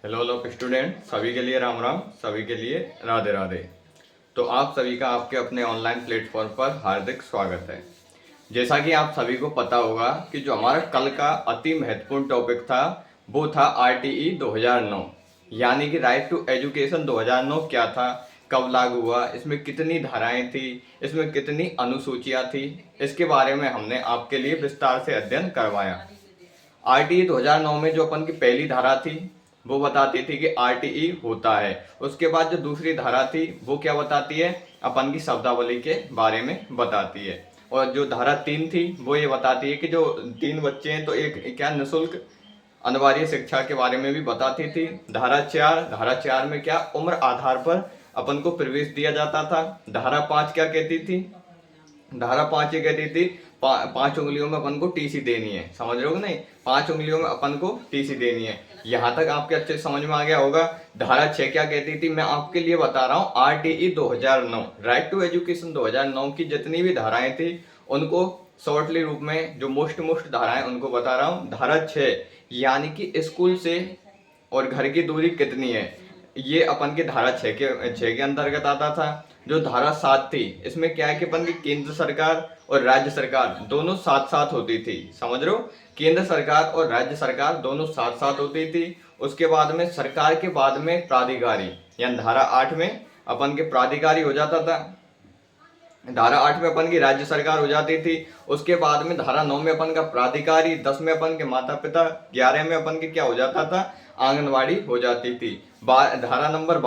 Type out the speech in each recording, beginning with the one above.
Hello hello student, सभी के लिए राम राम, सभी के लिए राधे राधे। तो आप सभी का आपके अपने ऑनलाइन प्लेटफॉर्म पर हार्दिक स्वागत है। जैसा कि आप सभी को पता होगा कि जो हमारा कल का अति महत्वपूर्ण टॉपिक था वो था आरटीई 2009, यानी कि राइट टू एजुकेशन 2009 क्या था, कब लागू हुआ, इसमें कितनी धाराएं थी, इसमें कितनी अनुसूचियां थी, इसके बारे में हमने आपके लिए विस्तार से अध्ययन करवाया। आरटीई 2009 में जो अपन की पहली धारा थी वो बताती थी कि आरटीई होता है। उसके बाद जो दूसरी धारा थी वो क्या बताती है, अपन की शब्दावली के बारे में बताती है। और जो धारा 3 थी वो ये बताती है कि जो 3 बच्चे हैं तो एक क्या निःशुल्क अनिवार्य शिक्षा के बारे में भी बताती थी। धारा 4 में क्या उम्र आधार पर अपन को प्रवेश दिया जाता था। धारा 5 क्या कहती थी, धारा 5 ये कहती थी 5 उंगलियों में अपन को टीसी देनी है। समझ रहे हो कि नहीं, 5 उंगलियों में अपन को टीसी देनी है। यहाँ तक आपके अच्छे समझ में आ गया होगा। धारा 6 क्या कहती थी, मैं आपके लिए बता रहा हूँ। आरटीई 2009 राइट टू एजुकेशन 2009 की जितनी भी धाराएं थी उनको शॉर्टली रूप में जो मोस्ट धाराएं उनको बता रहा हूँ। धारा 6 यानी कि स्कूल से और घर की दूरी कितनी है, ये अपन के धारा 6 के अंतर्गत आता था। जो धारा 7 थी इसमें क्या है कि अपन की केंद्र सरकार और राज्य सरकार दोनों साथ साथ होती थी। समझ रहे हो, केंद्र सरकार और राज्य सरकार दोनों साथ साथ होती थी। उसके बाद में सरकार के बाद में प्राधिकारी, यानी धारा 8 में अपन के प्राधिकारी हो जाता था। धारा 8 में अपन की राज्य सरकार हो जाती थी। उसके बाद में धारा 9 में अपन का प्राधिकारी, 10 में अपन के माता पिता, 11 में अपन के क्या हो जाता था, आंगनवाड़ी हो जाती थी। धारा नंबर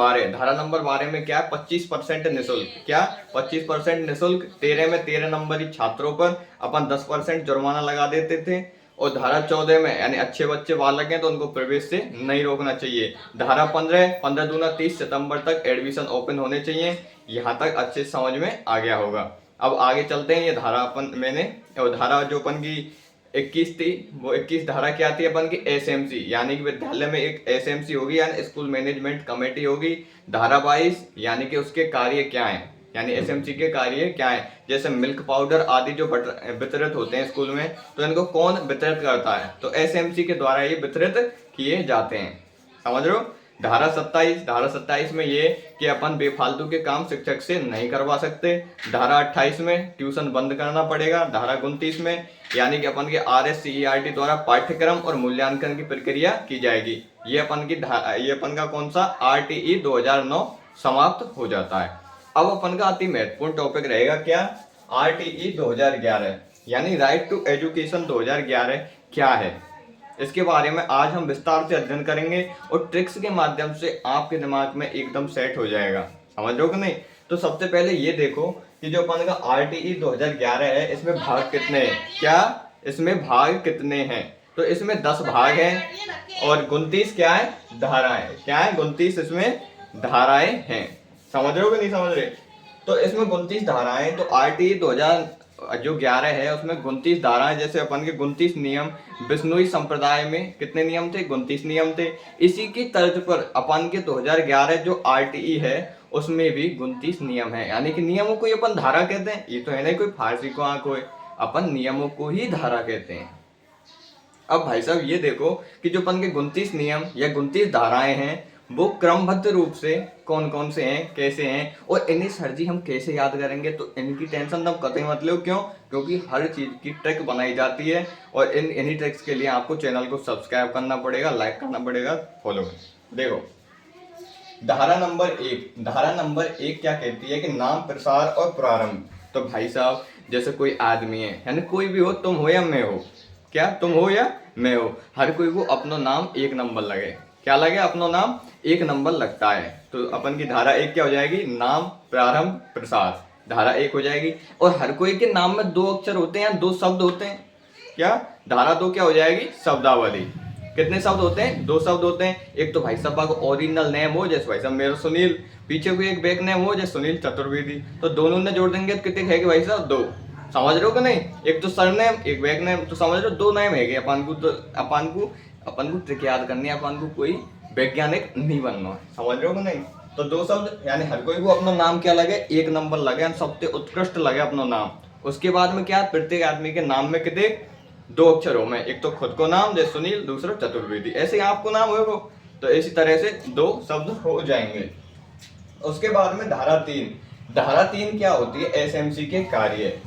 12 में क्या 25% निःशुल्क, क्या 25% निःशुल्क। 13 में 13 नंबरी छात्रों पर अपन 10% जुर्माना लगा देते थे। और धारा 14 में यानी अच्छे बच्चे बालक हैं तो उनको प्रवेश से नहीं रोकना चाहिए। धारा 15 15 दूना 30 सितंबर तक एडमिशन ओपन होने चाहिए। यहाँ तक अच्छे समझ में आ गया होगा। अब आगे चलते हैं। ये धारा और धारा जो अपन की 21 थी वो 21 धारा क्या थी, अपन की एसएमसी, यानी कि विद्यालय में एक एसएमसी होगी यानी स्कूल मैनेजमेंट कमेटी होगी। धारा 22 यानी कि उसके कार्य क्या है, यानी एसएमसी के कार्य क्या है, जैसे मिल्क पाउडर आदि जो वितरित होते हैं स्कूल में तो इनको कौन वितरित करता है, तो एसएमसी के द्वारा ये वितरित किए जाते हैं। समझ रहे हो। धारा 27 में ये कि अपन बेफालतू के काम शिक्षक से नहीं करवा सकते। धारा 28 में ट्यूशन बंद करना पड़ेगा। धारा 29 में यानी कि अपन के RSCERT द्वारा पाठ्यक्रम और मूल्यांकन की प्रक्रिया की जाएगी। ये अपन का कौन सा आरटीई 2009 समाप्त हो जाता है। अब अपन का अति महत्वपूर्ण टॉपिक रहेगा क्या, आरटीई 2011 यानी राइट टू एजुकेशन 2011 क्या है। इसके बारे में आज हम विस्तार से अध्ययन करेंगे और ट्रिक्स के माध्यम से आपके दिमाग में एकदम सेट हो जाएगा। समझ लो कि नहीं। तो सबसे पहले ये देखो कि जो अपन का आरटीई 2011 है इसमें भाग कितने हैं, क्या इसमें भाग कितने हैं, तो इसमें 10 भाग हैं और 29 क्या है, धाराएं। क्या है, 29 इसमें धाराएं हैं। समझ रहे हो कि नहीं समझ रहे। तो इसमें 29 धाराएं, तो आरटीई 2011 है उसमें 29 धाराएं। जैसे अपन के 29 नियम, बिश्नोई संप्रदाय में कितने नियम थे, 29 नियम थे। इसी की तर्ज पर अपन के 2011 जो आरटीई है उसमें भी 29 नियम है, यानी कि नियमों को ही अपन धारा कहते हैं। ये तो है नहीं कोई फारसी को आंख होए, अपन नियमों को ही धारा कहते हैं। अब भाई साहब ये देखो कि जो अपन के 29 नियम या 29 धाराएं हैं वो क्रमबद्ध रूप से कौन कौन से हैं, कैसे हैं, और इन्हें सर जी हम कैसे याद करेंगे, तो इनकी टेंशन तुम कतई मत लो। क्यों, क्योंकि हर चीज की ट्रिक बनाई जाती है और इन्हीं ट्रिक्स के लिए आपको चैनल को सब्सक्राइब करना पड़ेगा, लाइक करना पड़ेगा, फॉलो करना। देखो धारा नंबर 1 क्या कहती है कि नाम, प्रसार और प्रारंभ। तो भाई साहब जैसे कोई आदमी है, यानी कोई भी हो, तुम हो या मैं हो, क्या तुम हो या मैं हो, हर कोई को अपना नाम 1 नंबर लगे। क्या लगे, अपना नाम 1 नंबर लगता है। तो अपन की धारा 1 क्या हो जाएगी, नाम, प्रारंभ, प्रसार, धारा 1 हो जाएगी। और हर कोई के नाम में 2 अक्षर होते हैं, 2 शब्द होते हैं। क्या, धारा 2 क्या हो जाएगी, शब्दावली। कितने शब्द होते हैं, 2 शब्द होते हैं। एक तो भाई साहब का ओरिजिनल नेम हो, जैसे भाई साहब मेरा सुनील, पीछे कोई एक बैक नेम हो जैसे सुनील चतुर्वेदी, तो दोनों ने जोड़ देंगे तो कितने है भाई साहब, 2। समझ रहे हो कि नहीं। एक तो सरनेम एक बैक नेम, तो समझ रहे हो 2 नेम है अपन को। तो अपन को ट्रिक याद करनी है, अपन को कोई वैज्ञानिक नहीं बनना है। समझ रहे हो कि नहीं। तो 2 शब्द यानी हर कोई को अपना नाम क्या लगे, 1 नंबर लगे, सबसे उत्कृष्ट लगे अपना नाम। उसके बाद में क्या, प्रत्येक आदमी के नाम में कितने 2 अक्षरों में, एक तो खुद को नाम जैसे सुनील, दूसरा चतुर्वेदी। ऐसे आपको नाम हो तो इसी तरह से 2 शब्द हो जाएंगे। उसके बाद में धारा 3 क्या होती है? एसएमसी के कार्य।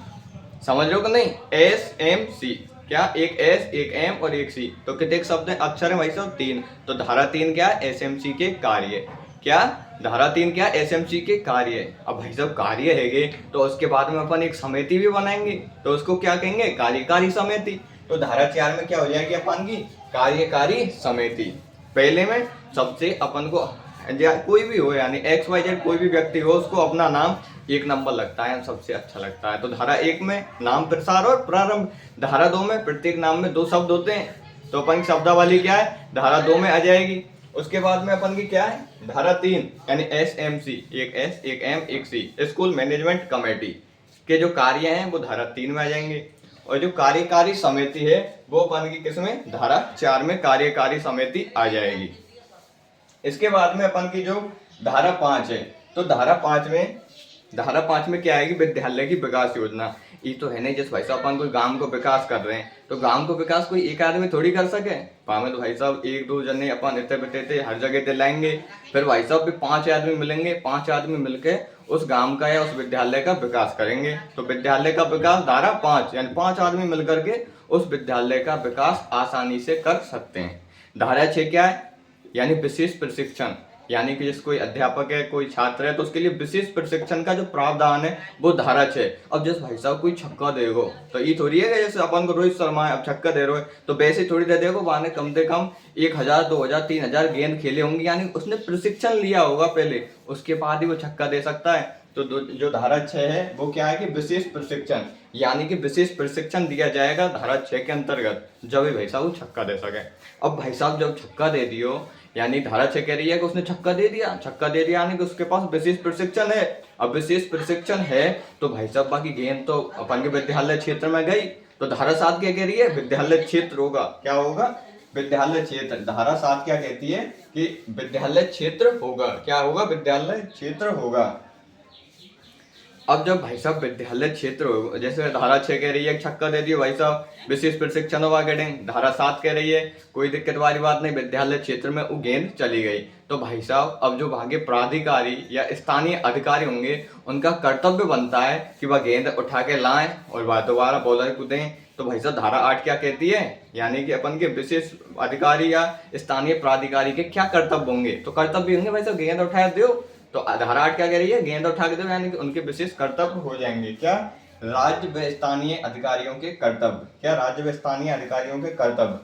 समझ रहे हो कि नहीं? एसएमसी क्या? एक एस, एक एम और एक सी, तो कितने शब्द हैं, अक्षर है भाई साहब? 3। तो धारा 3 क्या? एसएमसी के कार्य। क्या? धारा 3 क्या? एसएमसी के कार्य। अब भाई साहब कार्य है तो उसके बाद में अपन एक समिति भी बनाएंगे, तो उसको क्या कहेंगे? कार्यकारी समिति। तो धारा 4 में क्या हो जाएगी अपन की? कार्यकारी समिति। पहले में सबसे अपन को कोई भी हो, यानी XYZ कोई भी व्यक्ति हो, उसको अपना नाम 1 नंबर लगता है, सबसे अच्छा लगता है। तो धारा 1 में नाम, प्रसार और प्रारंभ। धारा 2 में प्रत्येक नाम में 2 शब्द होते हैं, तो अपन की शब्दावली क्या है? धारा 2 में आ जाएगी। उसके बाद में अपन की क्या है? धारा 3 यानी SMC, एक S, एक M, एक C, स्कूल मैनेजमेंट कमेटी के जो कार्य हैं वो धारा 3 में आ जाएंगे। और जो कार्यकारी समिति है वो अपन की किसमें? धारा 4 में कार्यकारी समिति आ जाएगी। इसके बाद में अपन की जो धारा 5 है, तो धारा 5 में क्या आएगी? विद्यालय की विकास योजना। ये तो है नहीं, जैसे भाई साहब अपन कोई गांव को विकास कर रहे हैं, तो गांव को विकास कोई एक आदमी थोड़ी कर सके। पामे तो भाई साहब 1-2 जने अपन इतने बतेते हर जगह ते लाएंगे, फिर भाई साहब भी 5 आदमी मिलेंगे, 5 आदमी मिलके उस गांव का या उस विद्यालय का विकास करेंगे। तो विद्यालय का विकास धारा 5 यानी 5 आदमी मिलकर के उस विद्यालय का विकास आसानी से कर सकते हैं। धारा 6 क्या है? यानी विशेष प्रशिक्षण, यानी कि जैसे कोई अध्यापक है, कोई छात्र है, तो उसके लिए विशेष प्रशिक्षण का जो प्रावधान है वो धारा 6। अब जैसे भाई साहब कोई छक्का देगो, तो ये थोड़ी है जैसे अपन को रोहित शर्मा है, अब छक्का दे रहे हो तो वैसे थोड़ी दे देगो, वहां कम से कम 1000, 2000, 3000 गेंद खेले होंगे, यानी उसने प्रशिक्षण लिया होगा पहले, उसके बाद ही वो छक्का दे सकता है। तो जो धारा 6 है वो क्या है कि विशेष प्रशिक्षण, यानी कि विशेष प्रशिक्षण दिया जाएगा धारा 6 के अंतर्गत, जब भी भाई साहब वो छक्का दे सके। अब भाई साहब जब छक्का दे दियो, यानी धारा 6 कह रही है कि उसने छक्का दे दिया यानी कि उसके पास विशेष प्रशिक्षण है। अब विशेष प्रशिक्षण है तो भाई साहब बाकी गेंद तो अपन के विद्यालय क्षेत्र में गई। तो धारा 7 क्या कह रही है? विद्यालय क्षेत्र होगा। क्या होगा? विद्यालय क्षेत्र। धारा 7 क्या कहती है कि विद्यालय क्षेत्र होगा। क्या होगा? विद्यालय क्षेत्र होगा। अब जब भाई साहब विद्यालय क्षेत्र हो, जैसे धारा 6 कह रही है छक्का दे दियो भाई साहब, विशेष प्रशिक्षण होगा गेटिंग। धारा 7 कह रही है कोई दिक्कत वाली बात नहीं, विद्यालय क्षेत्र में वो गेंद चली गई। तो भाई साहब अब जो भागे प्राधिकारी या स्थानीय अधिकारी होंगे, उनका कर्तव्य बनता है कि वह गेंद उठा के लाएं और वह दोबारा बॉलर को दें। तो भाई साहब धारा 8 क्या कहती है? यानी कि अपन के विशेष अधिकारी या स्थानीय प्राधिकारी के क्या कर्तव्य होंगे? तो कर्तव्य होंगे भाई साहब गेंद उठा दो। तो धारा 8 क्या कह रही है? गेंद उठा के दो, यानी कि उनके विशेष कर्तव्य हो जाएंगे। क्या? राज्य व स्थानीय अधिकारियों के कर्तव्य। क्या? राज्य व स्थानीय अधिकारियों के कर्तव्य।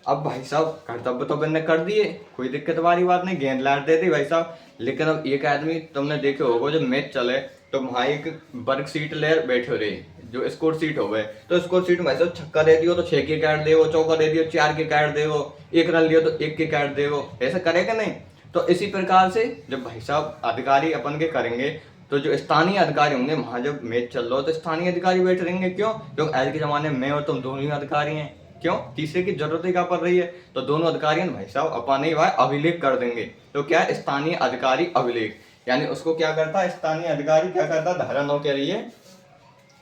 अब भाई साहब कर्तव्य तो मैंने कर दिए, कोई दिक्कत वाली बात नहीं, गेंद लाट दे दी भाई साहब। लेकिन अब एक आदमी तुमने देखे होगा जब मैच चले तो वहां एक वर्ग सीट ले बैठे रहे, जो स्कोर सीट हो गए, तो स्कोर सीट में ऐसा छक्का दे दियो तो 6 के काट देगो, चौका दे दियो 4 के काट देगो, 1 रन लियो तो 1 के काट देगो, ऐसा करेगा नहीं। तो इसी प्रकार से जब भाई साहब अधिकारी अपन के करेंगे, तो जो स्थानीय अधिकारी होंगे वहां जब मैच चल रहा हो तो स्थानीय अधिकारी बैठ रहेंगे। क्यों? क्योंकि आज के जमाने में मैं और तुम दोनों ही अधिकारी हैं। क्यों? तीसरे की जरूरत ही क्या पड़ रही है? तो दोनों अधिकारी भाई साहब अपन ही वह अभिलेख कर देंगे। तो क्या? स्थानीय अधिकारी अभिलेख, यानी उसको क्या करता है स्थानीय अधिकारी? क्या करता है? धारा 9 कह रही है,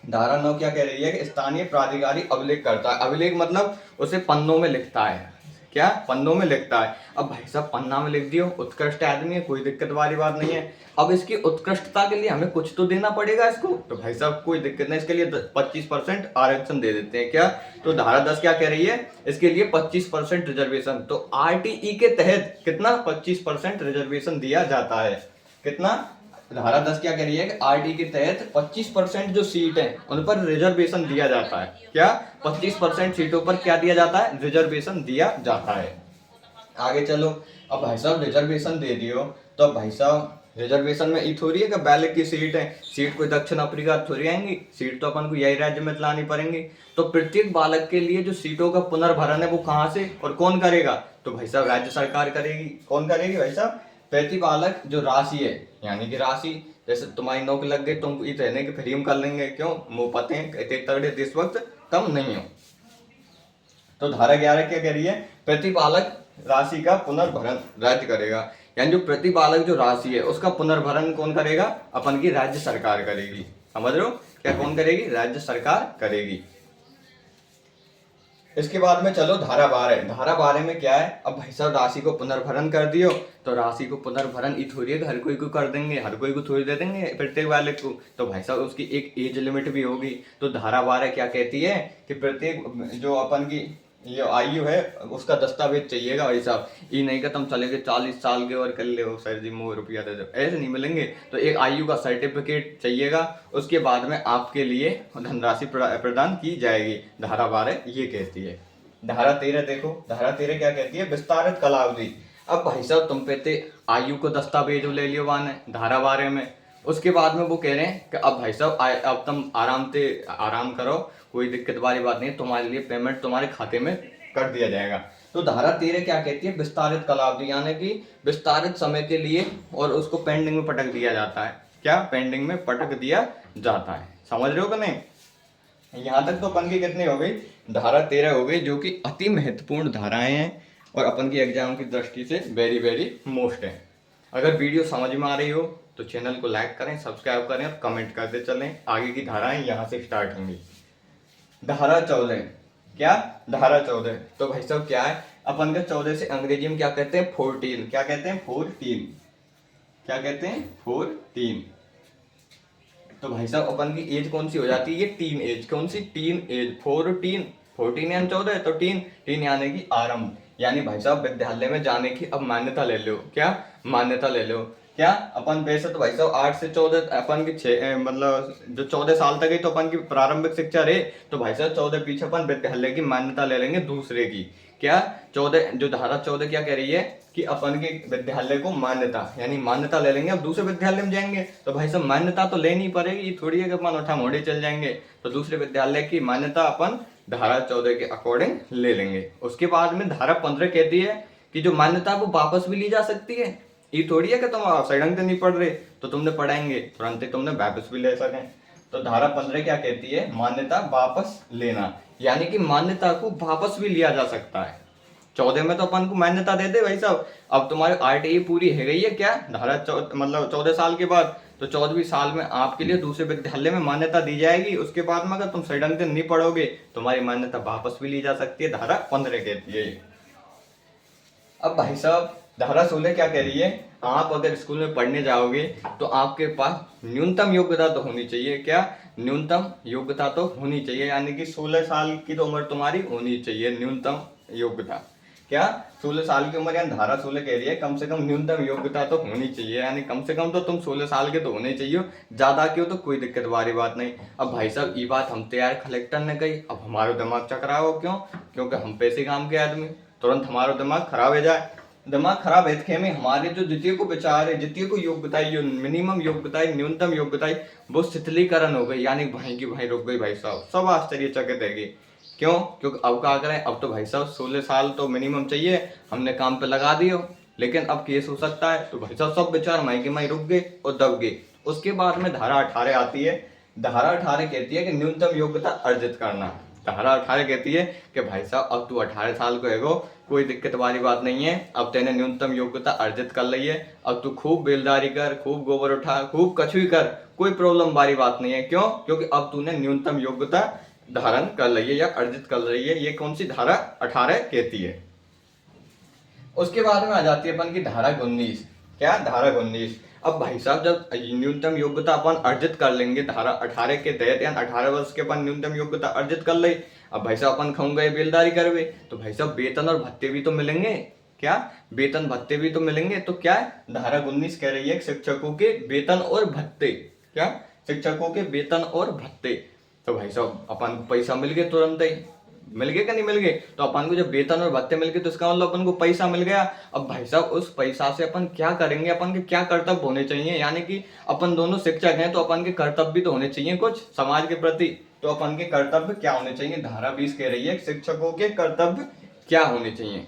धारा 9 क्या कह रही है कि स्थानीय प्राधिकारी अभिलेख करता है। अभिलेख मतलब उसे पन्नों में लिखता है। क्या? पन्नों में लिखता है। अब भाई साहब पन्ना में लिख दियो, उत्कृष्ट आदमी है, कोई दिक्कत वाली बात नहीं है। अब इसकी उत्कृष्टता के लिए हमें कुछ तो देना पड़ेगा इसको, तो भाई साहब कोई दिक्कत नहीं, इसके लिए 25% आरक्षण दे देते हैं। क्या? तो धारा 10 क्या कह रही है? इसके लिए 25% रिजर्वेशन। तो RTE के तहत कितना? 25% रिजर्वेशन दिया जाता है। कितना? धारा 10 क्या कह रही है कि RTE के तहत 25% जो सीट है उन पर रिजर्वेशन दिया जाता है। क्या? 25% सीटों पर क्या दिया जाता है? रिजर्वेशन दिया जाता है। आगे चलो, अब भाई साहब रिजर्वेशन दे दियो, तो अब भाई साहब रिजर्वेशन में ये थोड़ी है कि बैलेट की सीट है, सीट कोई दक्षिण अफ्रीका थोड़ी आएंगी, सीट तो अपन को यही राज्य में लानी पड़ेंगी। तो प्रत्येक बालक के लिए जो सीटों का पुनर्भरण है वो कहाँ से और कौन करेगा? तो भाई साहब राज्य सरकार करेगी। कौन करेगी भाई साहब? प्रति बालक जो राशि है, यानी कि राशि, जैसे तुम्हारी नौकरी लग गई तुमको ये कहने कि फ्री में कर लेंगे, क्यों? मुँह पते हैं कहते तगड़े इस वक्त कम नहीं हो। तो धारा 11 क्या कह रही है? प्रति बालक राशि का पुनर्भरण राज्य करेगा, यानी जो प्रति बालक जो राशि है उसका पुनर्भरण कौन करेगा? अपन की राज्य सरकार करेगी। समझ रहे हो? क्या कौन करेगी? राज्य सरकार करेगी। इसके बाद में चलो धारा 12। धारा 12 में क्या है, अब भाई साहब राशि को पुनर्भरण कर दियो, तो राशि को पुनर्भरण ये थोड़ी है कि हर कोई को कर देंगे, हर कोई को थोड़ी दे देंगे प्रत्येक वाले को, तो भाई साहब उसकी एक एज लिमिट भी होगी। तो धारा 12 क्या कहती है कि प्रत्येक जो अपन की ये आयु है उसका दस्तावेज चाहिएगा भाई साहब। ये नहीं कि तुम चले गए 40 साल के और कर ले सर जी मुझे रुपया दे दो, ऐसे नहीं मिलेंगे। तो एक आयु का सर्टिफिकेट चाहिएगा, उसके बाद में आपके लिए धनराशि प्रदान की जाएगी। धारा 12 ये कहती है। धारा 13 देखो, धारा 13 क्या कहती है, विस्तारित कालावधि। अब भाई साहब तुम पे थे आयु को दस्तावेज ले लियो वाने धारा 12 में, उसके बाद में वो कह रहे हैं कि अब भाई साहब अब तुम आराम करो, कोई दिक्कत वाली बात नहीं, तुम्हारे लिए पेमेंट तुम्हारे खाते में कर दिया जाएगा। तो धारा 13 क्या कहती है, विस्तारित कालावधि, यानी कि विस्तारित समय के लिए, और उसको पेंडिंग में पटक दिया जाता है। क्या पेंडिंग में पटक दिया जाता है, समझ रहे हो कि नहीं। यहाँ तक तो अपन की कितनी हो गई, धारा 13 हो गई, जो कि अति महत्वपूर्ण धाराएं हैं और अपन की एग्जाम की दृष्टि से वेरी वेरी मोस्ट है। अगर वीडियो समझ में आ रही हो तो चैनल को लाइक करें, सब्सक्राइब करें और कमेंट करते चलें। आगे की धाराएं यहाँ से स्टार्ट होंगी। धारा 14, क्या धारा 14, तो भाई साहब क्या है, अपन का 14 से अंग्रेजी में क्या कहते हैं 14, क्या कहते हैं 14, क्या कहते हैं 14। तो भाई साहब अपन की एज कौन सी हो जाती है, ये टीन एज, कौन सी टीन एज, 14 यानी 14, तो टीन यानी कि आरंभ, यानी भाई साहब विद्यालय में जाने की अब मान्यता ले लो, क्या मान्यता ले लो। क्या अपन वैसे तो भाई साहब 8 से 14 अपन की 6 मतलब जो 14 साल तक है तो अपन की प्रारंभिक शिक्षा रहे, तो भाई साहब 14 पीछे अपन विद्यालय की मान्यता ले लेंगे दूसरे की। क्या 14 जो धारा 14 क्या कह रही है कि अपन के विद्यालय को मान्यता, यानी मान्यता ले लेंगे, अब दूसरे विद्यालय में जाएंगे तो भाई साहब मान्यता तो लेनी पड़ेगी, ये थोड़ी है कि अपन उठा मोड़े चल जाएंगे। तो दूसरे विद्यालय की मान्यता अपन धारा 14 के अकॉर्डिंग ले लेंगे। उसके बाद में धारा 15 कहती है कि जो मान्यता वो वापस भी ली जा सकती है। ये थोड़ी है कि तुम सड़क नहीं पढ़ रहे तो तुमने पढ़ाएंगे तुरंत ही तुमने वापस भी ले सकें। तो धारा 15 क्या कहती है, मान्यता वापस लेना, यानी कि मान्यता को वापस भी लिया जा सकता है। 14 में तो अपन को मान्यता दे दे भाई साहब, अब तुम्हारी आरटीई पूरी हो गई है, क्या धारा मतलब 14 साल के बाद, तो 14वीं साल में आपके लिए दूसरे विद्यालय में मान्यता दी जाएगी। उसके बाद में अगर तुम सही ढंग से नहीं पढ़ोगे तुम्हारी मान्यता वापस भी ली जा सकती है, धारा 15 कहती है। अब भाई साहब धारा 16 क्या कह रही है, आप अगर स्कूल में पढ़ने जाओगे तो आपके पास न्यूनतम योग्यता तो होनी चाहिए, क्या न्यूनतम योग्यता तो होनी चाहिए, यानी कि 16 साल की तो उम्र तुम्हारी होनी चाहिए, न्यूनतम योग्यता। क्या 16 साल की उम्र, यानी धारा 16 कह रही है कम से कम न्यूनतम योग्यता तो होनी चाहिए, यानी कम से कम तो तुम 16 साल के तो होने चाहिए, ज्यादा क्यों तो कोई दिक्कत वाली बात नहीं। अब भाई साहब ये बात हम तैयार कलेक्टर ने कही, अब हमारा दिमाग चकराओ क्यों, क्योंकि हम पैसे काम के आदमी, तुरंत हमारा दिमाग खराब हो जाए। दिमाग खराब है में हमारे जो द्वितीय को विचार है, द्वितीय को योग्यता, मिनिमम योग्यता, न्यूनतम योग्यता, वो शिथिलीकरण हो गई, यानी भाई की भाई रुक गई भाई साहब, सब आश्चर्यचकित है। क्यों, क्योंकि अब क्या करें, अब तो भाई साहब 16 साल तो मिनिमम चाहिए, हमने काम पे लगा दियो, लेकिन अब केस हो सकता है, तो भाई साहब सब विचार माई के माई रुक गए और दब गए। उसके बाद में धारा 18 आती है। धारा 18 कहती है कि न्यूनतम योग्यता अर्जित करना। धारा 18 कहती है कि भाई साहब अब तू 18 साल को है, कोई दिक्कत वाली बात नहीं है, अब तेने न्यूनतम योग्यता अर्जित कर ली है, अब तू खूब बेलदारी कर, खूब गोबर उठा, खूब कछुई कर, कोई प्रॉब्लम वाली बात नहीं है। क्यों, क्योंकि अब तूने न्यूनतम योग्यता धारण कर ली है या अर्जित कर रही है। ये कौन सी धारा 18 कहती है। उसके बाद में आ जाती है अपन की धारा 19। क्या धारा 19, अब भाई साहब जब न्यूनतम योग्यता अपन अर्जित कर लेंगे धारा 18 के तहत, यानी 18 वर्ष के अपन न्यूनतम योग्यता अर्जित कर ली, अब भाई साहब अपन खाऊंगे बेलदारी करवे, तो भाई साहब वेतन और भत्ते भी तो मिलेंगे। क्या वेतन भत्ते भी तो मिलेंगे। तो क्या है, धारा 19 कह रही है शिक्षकों के वेतन और भत्ते, क्या शिक्षकों के वेतन और भत्ते। तो भाई साहब अपन को पैसा मिल गया, तुरंत ही मिल गए क्या नहीं मिल गए, तो अपन को जब वेतन और भत्ते मिल गए तो इसका मतलब अपन को पैसा मिल गया। अब भाई साहब उस पैसा से अपन क्या करेंगे, अपन के क्या कर्तव्य होने चाहिए, यानी कि अपन दोनों शिक्षक हैं तो अपन के कर्तव्य भी तो होने चाहिए कुछ समाज के प्रति। तो अपन के कर्तव्य क्या होने चाहिए, धारा 20 कह रही है शिक्षकों के कर्तव्य क्या होने चाहिए।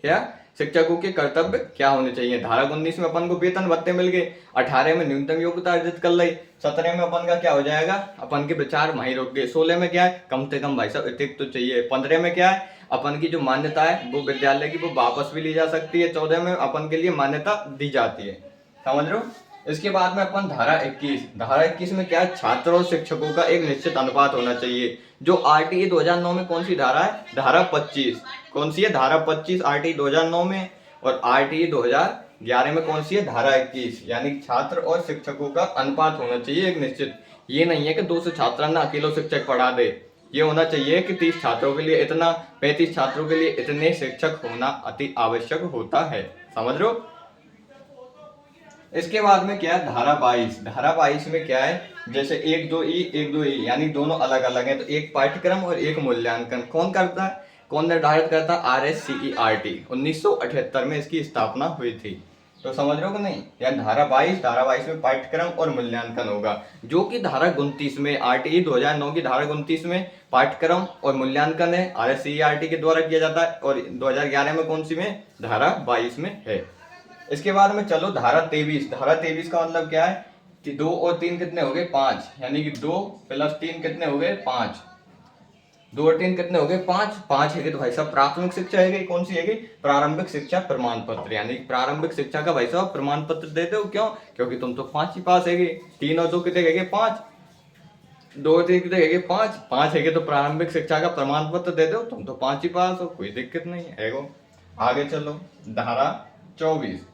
क्या शिक्षकों के कर्तव्य क्या होने चाहिए। धारा 19 में अपन को वेतन भत्ते मिल गए, 18 में न्यूनतम योग्यता अर्जित कर ली, 17 में अपन का क्या हो जाएगा, अपन के विचार वहीं रुक गए। 16 में क्या है, कम से कम भाई साहब अतिरिक्त तो चाहिए। 15 में क्या है, अपन की जो मान्यता है वो विद्यालय की वो वापस भी ली जा सकती है। 14 में अपन के लिए मान्यता दी जाती है, समझ रहे हो। इसके बाद में अपन धारा 21 में क्या है, छात्र और शिक्षकों का एक निश्चित अनुपात होना चाहिए। जो आरटीई 2009 में कौन सी धारा है, धारा 25। कौन सी है, धारा 25 आरटीई 2009 में। और आरटीई 2011 में कौन सी है, धारा 21। यानी छात्र और शिक्षकों का अनुपात होना चाहिए एक निश्चित। ये नहीं है कि 200 छात्रांना अकेलो शिक्षक पढ़ा दे। ये होना चाहिए कि 30 छात्रों के लिए इतना, 35 छात्रों के लिए इतने शिक्षक होना अति आवश्यक होता है। समझ लो। इसके बाद में क्या है, धारा 22। धारा 22 में क्या है, जैसे 1-2 यानी दोनों अलग अलग हैं, तो एक पाठ्यक्रम और एक मूल्यांकन कौन करता है, कौन निर्धारित करता है, RSCERT। 1978 में इसकी स्थापना हुई थी। तो समझ रहे हो कि नहीं, या धारा 22 में पाठ्यक्रम और मूल्यांकन होगा, जो कि धारा 29 में, आरटीई 2009 की धारा 29 में पाठ्यक्रम और मूल्यांकन है, RSCERT के द्वारा किया जाता है। और 2011 में कौन सी में, धारा 22 में है। इसके बाद में चलो धारा 23। धारा 23 का मतलब क्या है कि 2 और 3 कितने हो गए, 5। यानी कि 2 + 3 कितने हो गए, 5। 2 और 3 कितने हो गए, 5। 5 है तो भाई साहब प्राथमिक शिक्षा है, कौन सी है, प्रारंभिक शिक्षा प्रमाण पत्र। यानी प्रारंभिक शिक्षा का भाई साहब प्रमाण पत्र देते हो, क्यों, क्योंकि तुम तो 5 ही पास है। 3 और 2 कितने है, 5। 2 और 3 कितने है, 5। 5 है तो प्रारंभिक शिक्षा का प्रमाण पत्र देते हो, तुम तो 5 ही पास हो, कोई दिक्कत नहीं है। आगे चलो, धारा 24।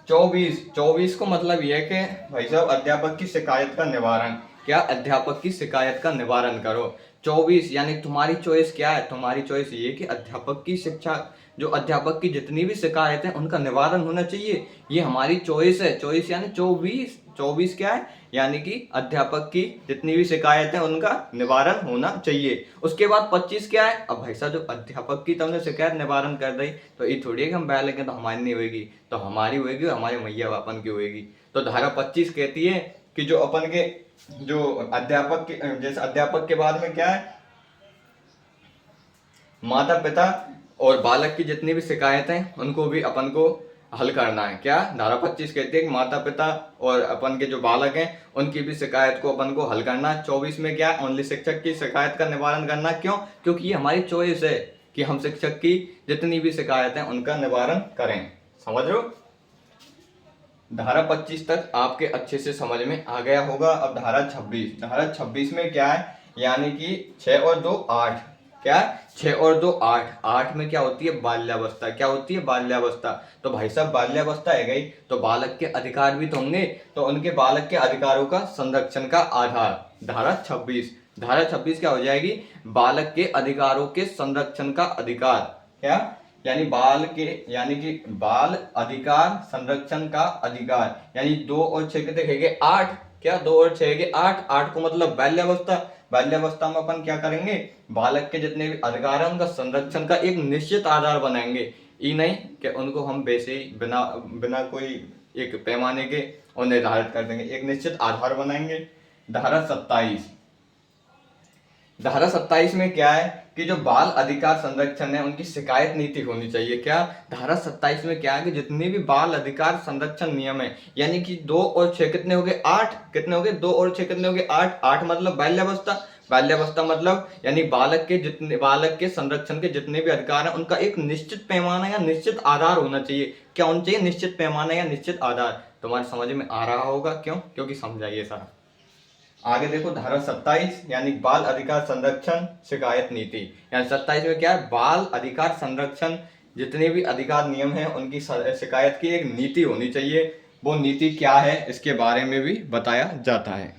24 को मतलब यह है कि भाई साहब अध्यापक की शिकायत का निवारण। क्या, अध्यापक की शिकायत का निवारण करो। 24 यानी तुम्हारी चॉइस क्या है, तुम्हारी चॉइस ये कि अध्यापक की शिक्षा, जो अध्यापक की जितनी भी शिकायत है उनका निवारण होना चाहिए। ये हमारी चॉइस है। चॉइस यानी 24 क्या है, यानी कि अध्यापक की जितनी भी शिकायत है उनका निवारण होना चाहिए। उसके बाद 25 क्या है, अब भाई साहब जो अध्यापक की तुमने शिकायत निवारण कर दी, तो ये थोड़ी है कि हम बैल तो हमारी नहीं होगी, तो हमारी होगी, हमारे मैया बापन की होगी। तो धारा 25 कहती है कि जो अपन के, जो अध्यापक के, जैसे अध्यापक के बाद में क्या है, माता पिता और बालक की जितनी भी शिकायत है उनको भी अपन को हल करना है। क्या, धारा 25 कहती है कि माता पिता और अपन के जो बालक हैं उनकी भी शिकायत को अपन को हल करना है। 24 में क्या, ओनली शिक्षक की शिकायत का निवारण करना। क्यों, क्योंकि ये हमारी चॉइस है कि हम शिक्षक की जितनी भी शिकायत है उनका निवारण करें। समझ लो। धारा 25 तक आपके अच्छे से समझ में आ गया होगा। अब धारा 26। धारा 26 में क्या है, यानी कि 6 और 2 8। क्या, 6 और 2 8। 8 में क्या होती है, बाल्यावस्था। क्या होती है, बाल्यावस्था। तो भाई साहब बाल्यावस्था है गई, तो बालक के अधिकार भी तो होंगे, तो उनके बालक के अधिकारों का संरक्षण का आधार। धारा 26। धारा 26 क्या हो जाएगी, बालक के अधिकारों के संरक्षण का अधिकार। क्या, यानी बाल अधिकार संरक्षण का अधिकार। यानी 2 और 6 कितने कहेंगे, 8। क्या, 2 और 6 के 8। 8 को मतलब बाल्यावस्था। बाल्यावस्था में अपन क्या करेंगे, बालक के जितने भी अधिकार हैं उनका संरक्षण का एक निश्चित आधार बनाएंगे। ये नहीं कि उनको हम वैसे ही बिना कोई एक पैमाने के और निर्धारित कर देंगे, एक निश्चित आधार बनाएंगे। धारा 27। धारा 27 में क्या है कि जो बाल अधिकार संरक्षण है उनकी शिकायत नीति होनी चाहिए। क्या, धारा 27 में क्या है कि जितने भी बाल अधिकार संरक्षण नियम है, यानी कि 2 और 6 कितने हो गए, 8। कितने हो गए, 2 और 6 कितने हो गए, 8। 8 मतलब बाल्यावस्था। बाल्यावस्था मतलब यानी बालक के संरक्षण के जितने भी अधिकार हैं उनका एक निश्चित पैमाना या निश्चित आधार होना चाहिए। क्या होना चाहिए, निश्चित पैमाना या निश्चित आधार। तुम्हारे समझ में आ रहा होगा, क्यों, क्योंकि समझाइए सारा। आगे देखो, धारा 27 यानी बाल अधिकार संरक्षण शिकायत नीति। यानी 27 में क्या है, बाल अधिकार संरक्षण जितने भी अधिकार नियम हैं उनकी शिकायत की एक नीति होनी चाहिए। वो नीति क्या है इसके बारे में भी बताया जाता है।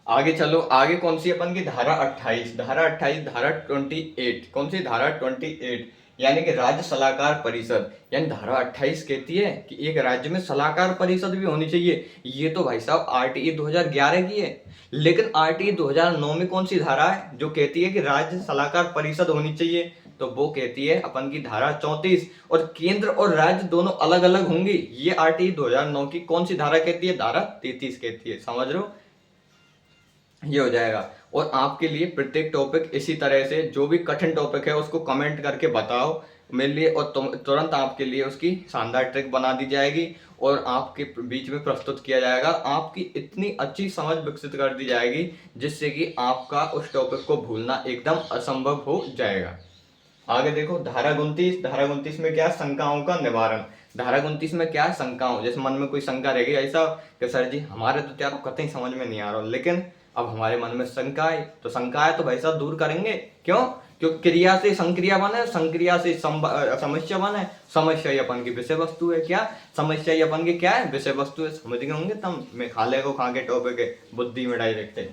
आगे चलो, आगे कौन सी अपन की, धारा 28। धारा 28, धारा 28 कौन सी, धारा 28 यानी कि राज्य सलाहकार परिषद। यानी धारा 28 कहती है कि एक राज्य में सलाहकार परिषद भी होनी चाहिए। ये तो भाई साहब आरटीई 2011 की है, लेकिन आरटीई 2009 में कौन सी धारा है जो कहती है कि राज्य सलाहकार परिषद होनी चाहिए, तो वो कहती है अपन की धारा 34। और केंद्र और राज्य दोनों अलग अलग होंगी। ये आरटीई 2009 की कौन सी धारा कहती है, धारा 33 कहती है। समझ लो, ये हो जाएगा। और आपके लिए प्रत्येक टॉपिक इसी तरह से, जो भी कठिन टॉपिक है उसको कमेंट करके बताओ मेरे लिए, और तुरंत आपके लिए उसकी शानदार ट्रिक बना दी जाएगी और आपके बीच में प्रस्तुत किया जाएगा। आपकी इतनी अच्छी समझ विकसित कर दी जाएगी जिससे कि आपका उस टॉपिक को भूलना एकदम असंभव हो जाएगा। आगे देखो धारा 29 में क्या है, शंकाओं का निवारण। धारा 29 में क्या है, शंकाओं, जैसे मन में कोई शंका रहेगी ऐसा कि सर जी हमारे तो त्यार कतई समझ में नहीं आ रहा, लेकिन अब हमारे मन में शंका है, तो शंका है तो भाई साहब दूर करेंगे। क्यों? क्योंकि क्रिया से संक्रिया बने, संक्रिया से समस्या बने, समस्या ही अपन की विषय वस्तु है। क्या समस्या ही अपन की क्या है, विषय वस्तु है। समझ गए होंगे तब मैं खाले को खा के टॉपिक है बुद्धि में डायरेक्ट है,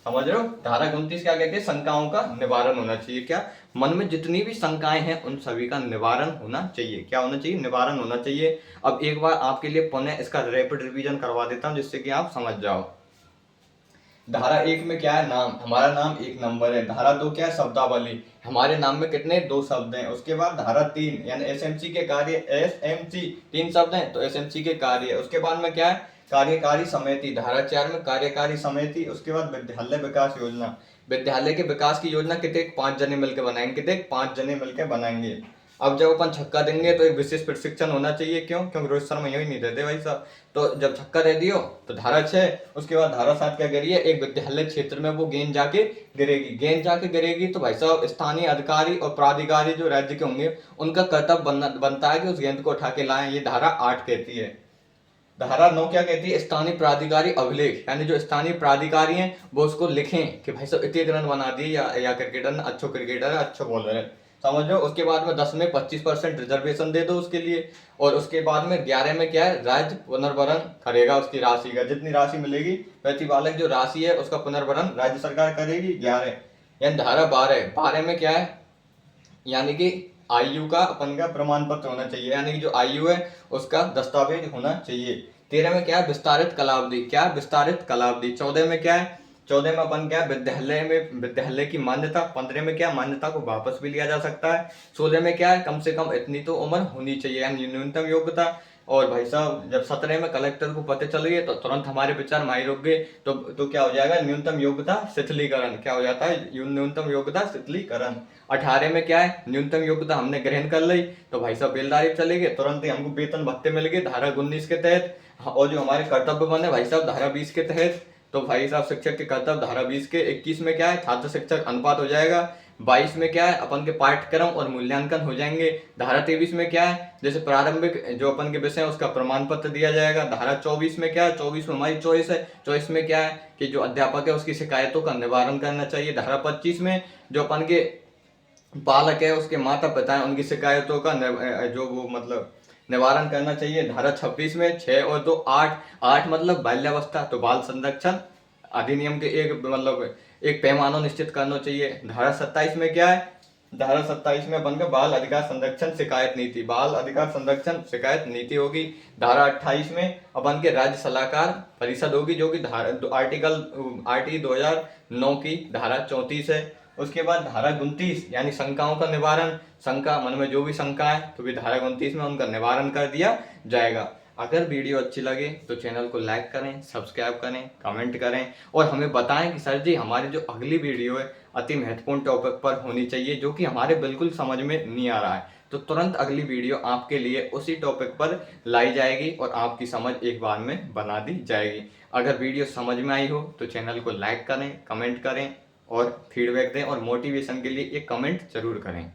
समझ रहे हो। धारा 29 क्या कहते हैं, शंकाओं का निवारण होना चाहिए। क्या मन में जितनी भी शंकाएं हैं उन सभी का निवारण होना चाहिए। क्या होना चाहिए, निवारण होना चाहिए। अब एक बार आपके लिए पुनः इसका रैपिड रिवीजन करवा देता हूं जिससे कि आप समझ जाओ। धारा 1 में क्या है, नाम, हमारा नाम 1 नंबर है। धारा 2 क्या है, शब्दावली, हमारे नाम में कितने 2 शब्द हैं। उसके बाद धारा 3 यानी एसएमसी के कार्य, एसएमसी 3 शब्द हैं तो एसएमसी के कार्य। उसके बाद में क्या है, कार्यकारी समिति, धारा 4 में कार्यकारी समिति। उसके बाद विद्यालय विकास योजना, विद्यालय के विकास की योजना कितने 5 जने मिलकर बनाएंगे, कितने 5 जने मिलकर बनाएंगे। अब जब अपन छक्का देंगे तो एक विशेष प्रशिक्षण होना चाहिए। क्यों? क्योंकि रोहित शर्मा यही नहीं देते भाई साहब। तो जब छक्का दे दियो तो धारा 6, उसके बाद धारा 7 क्या करिए, एक विद्यालय क्षेत्र में वो गेंद जाके गिरेगी। गेंद जाके गिरेगी तो भाई साहब स्थानीय अधिकारी और प्राधिकारी जो राज्य के होंगे उनका कर्तव्य बनता है कि उस गेंद को उठा के लाएं। ये धारा 8 कहती है। धारा 9 क्या कहती है, स्थानीय प्राधिकारी अभिलेख, यानी जो स्थानीय प्राधिकारी हैं वो उसको लिखें कि भाई साहब इतने रन बना दिए या क्रिकेटर ने अच्छो क्रिकेटर है, अच्छो बॉलर है, समझ लो। उसके बाद में 10 में 25% रिजर्वेशन दे दो उसके लिए। और उसके बाद में 11 में क्या है, राज्य पुनर्भरण करेगा उसकी राशि का, जितनी राशि मिलेगी प्रति बालक जो राशि है उसका पुनर्भरण राज्य सरकार करेगी। 11 यानी धारा 12 में क्या है, यानी कि आयु का अपन का प्रमाण पत्र होना चाहिए, यानी कि जो आयु है उसका दस्तावेज होना चाहिए। 13 में क्या है, विस्तारित कालावधि, क्या विस्तारित कालावधि। 14 में क्या है, 14 में अपन क्या, विद्यालय की मान्यता। 15 में क्या, मान्यता को वापस भी लिया जा सकता है। 16 में क्या है, कम से कम इतनी तो उम्र होनी चाहिए, यानी न्यूनतम योग्यता। और भाई साहब जब 17 में कलेक्टर को पता चल गए तो तुरंत हमारे विचार माही रुक गए, तो क्या हो जाएगा, न्यूनतम योग्यता शिथिलीकरण। क्या हो जाता है, न्यूनतम योग्यता शिथिलीकरण। 18 में क्या है, न्यूनतम योग्यता हमने ग्रहण कर ली तो भाई साहब बेलदारी चले गए, तुरंत ही हमको वेतन भत्ते मिल गए धारा 19 के तहत। और जो हमारे कर्तव्य बने भाई साहब धारा 20 के तहत, तो भाई साहब शिक्षक के कर्तव्य धारा 20 के। 21 में क्या है, छात्र शिक्षक अनुपात हो जाएगा। 22 में क्या है, अपन के पाठ्यक्रम और मूल्यांकन हो जाएंगे। धारा 23 में क्या है, जैसे प्रारंभिक जो अपन के विषय है उसका प्रमाण पत्र दिया जाएगा। धारा 24 में क्या है, 24 में हमारी चॉइस है। चॉइस में क्या है कि जो अध्यापक है उसकी शिकायतों का निवारण करना चाहिए। धारा 25 में जो अपन के बालक है उसके माता पिता है उनकी शिकायतों का जो वो मतलब निवारण करना चाहिए। धारा 26 में 6 और 2 8 मतलब बाल्यावस्था, तो बाल संरक्षण अधिनियम के एक मतलब एक पैमाना निश्चित करना चाहिए। धारा 27 में क्या है, धारा 27 में बनकर बाल अधिकार संरक्षण शिकायत नीति, बाल अधिकार संरक्षण शिकायत नीति होगी। धारा 28 में अपन के राज्य सलाहकार परिषद होगी जो कि आर्टिकल 2009 की धारा 34 है। उसके बाद धारा 29 यानी शंकाओं का निवारण, शंका मन में जो भी शंका है तो भी धारा 29 में उनका निवारण कर दिया जाएगा। अगर वीडियो अच्छी लगे तो चैनल को लाइक करें, सब्सक्राइब करें, कमेंट करें और हमें बताएं कि सर जी हमारी जो अगली वीडियो है अति महत्वपूर्ण टॉपिक पर होनी चाहिए जो कि हमारे बिल्कुल समझ में नहीं आ रहा है, तो तुरंत अगली वीडियो आपके लिए उसी टॉपिक पर लाई जाएगी और आपकी समझ एक बार में बना दी जाएगी। अगर वीडियो समझ में आई हो तो चैनल को लाइक करें, कमेंट करें और फीडबैक दें और मोटिवेशन के लिए एक कमेंट जरूर करें।